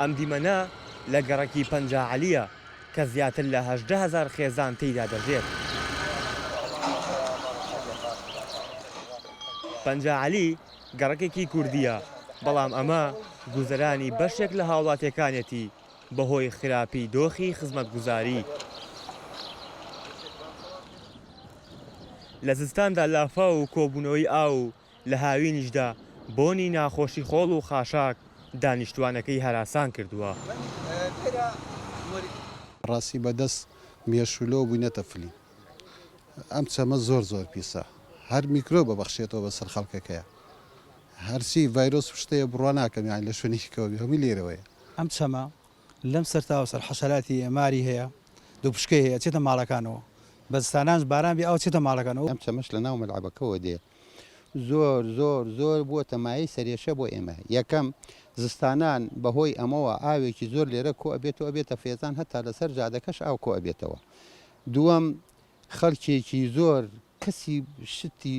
ئەم دیمەنە لە گەڕەکی پەنجاعەلیە کە زیاتر لە 18,000 خێزان تێیدا دەژێت. پەنجاعەلی گەڕەکێکی کوردیە، بەڵام ئەمە گوزەرانی بەشێک لە هاوڵاتیەکانێتی بەهۆی خراپی دۆخی خزمەتگوزاری. لە زستاندا لافا و کۆبوونەوەی ئاو و لە هاوینیشدا بۆنی ناخۆشی خۆڵ و خاشاک دانیشتوانەکەی هەراسان کردووە. ڕاستی بەدەست مێشولۆ بووینەتە فلی. ئەم چەمە زۆر پیسە. هەر میکرۆ بەبەخشێتەوە بەسەر خەڵکەکەیە. هەرچی ڤایرۆس شتەیە بڕوا ناکەم یان لە شوێنێکەوە هەمووی لێرەوەیە. ئەم چەمە لەم سەرتاوە سەر حەشەراتی ماری هەیە، دووپشکەی هەیە چێتە ماڵەکانەوە. بەزستانانش باران بێ ئەو چێتە ماڵەکانەوە. ئەم چەمەش لە ناو مەلعەبەکەەوە دێ. زۆر بووە تەمایی سەرێشە بۆ ئێمە. یەکەم زستانان بەهۆی ئەمەوە ئاوێکی زۆر لێرە کۆ ئەبێتە فێزان هەتا لەسەر جادەکەش ئاو کۆ ئەبێتەوە. دووەم خەڵکێکی زۆر کەسی شتی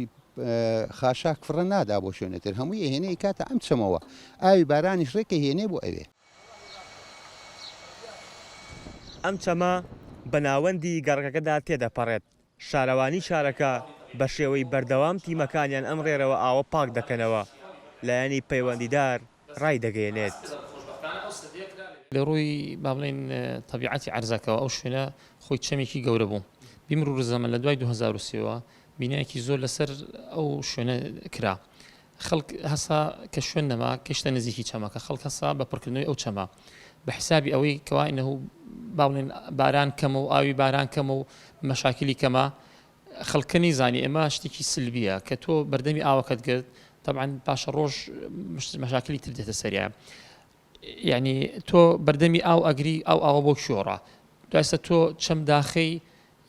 خاشاک فڕە نادا بۆ شوێنێتر هەمووی هێنەی کاتە ئەم چەمەوە ئاوی بارانیش ڕێکە هێنێ بۆ ئەوێ. ئەم چەمە بە ناوەندی گەڕەکەدا تێدەپەڕێت. شارەوانی شارەکە بە شێوەی بەردەوام تیمەکانیان ئەم ڕێرەوە ئاوە پاک دەکەنەوە، لایەنی پەیوەندیدار ڕای دەگەیەنێت. لە ڕووی با بڵێن تەبیعەتی عەرزەکەەوە ئەو شوێنە خۆی چەمێکی گەورە بوو. بیمڕ زەمە لە دوای 2023ەوە بینایەکی زۆر لەسەر ئەو شوێنە کرا. خەڵک هەسا کە شوێن نەما کەشتە نزیکی چەمەکە خەڵک هەسا بە پڕکردنەوەی ئەو چەمە بە حسابی ئەوەی کەوا ئینەهو با بڵێن باران کەمە و ئاوی باران کەمە و مەشاکلی کەمە خەڵکە نەیزانی ئێمە شتێکی سلبیە کە تۆ بەردەمی ئاوەکەت گرت طبعا پاشە ڕۆژ مەشاکلی تر دێتە سەریە. یعنی تۆ بەردەمی ئاو ئەگری ئاوە بۆ شۆڕە دوایسە تۆ چەم داخەی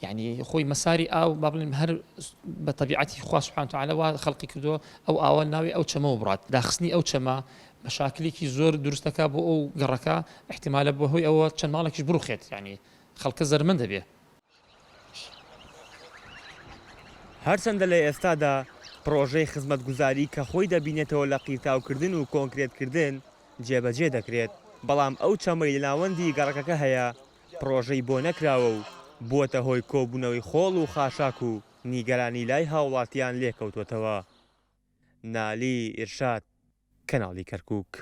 یعنی خۆی مەساری ئاو با بڵێن هەر بە تەبیعەتی خوا سوبحانه وتعالە وا خەڵقی کردووە ئەو ئاوە ناوی ئەو چەمەوە بڕات. داخستنی ئەو چەمە مەشاکلێکی زۆر دروستەکە بۆ ئەو گەڕەکە احتیمالە بەهۆی ئەوە چەند ماڵێکیش بڕوخێت یعنی خەڵکە زەرمەند دەبێ. هەرچەندە لە ئێستادا پرۆژەی خزمەتگوزاری کە خۆی دەبینێتەوە لە قیرتاوکردن و کۆنکرێتکردن جێبەجێ دەکرێت، بەڵام ئەو چەمەی لە ناوەندی گەڕەکەکە هەیە پرۆژەی بۆ نەکراوە و بووەتە هۆی کۆبوونەوەی خۆڵ و خاشاک و نیگەرانی لای هاوڵاتیان لێکەوتوێتەوە. نالی ئیرشاد، کەناڵی کەرکووک.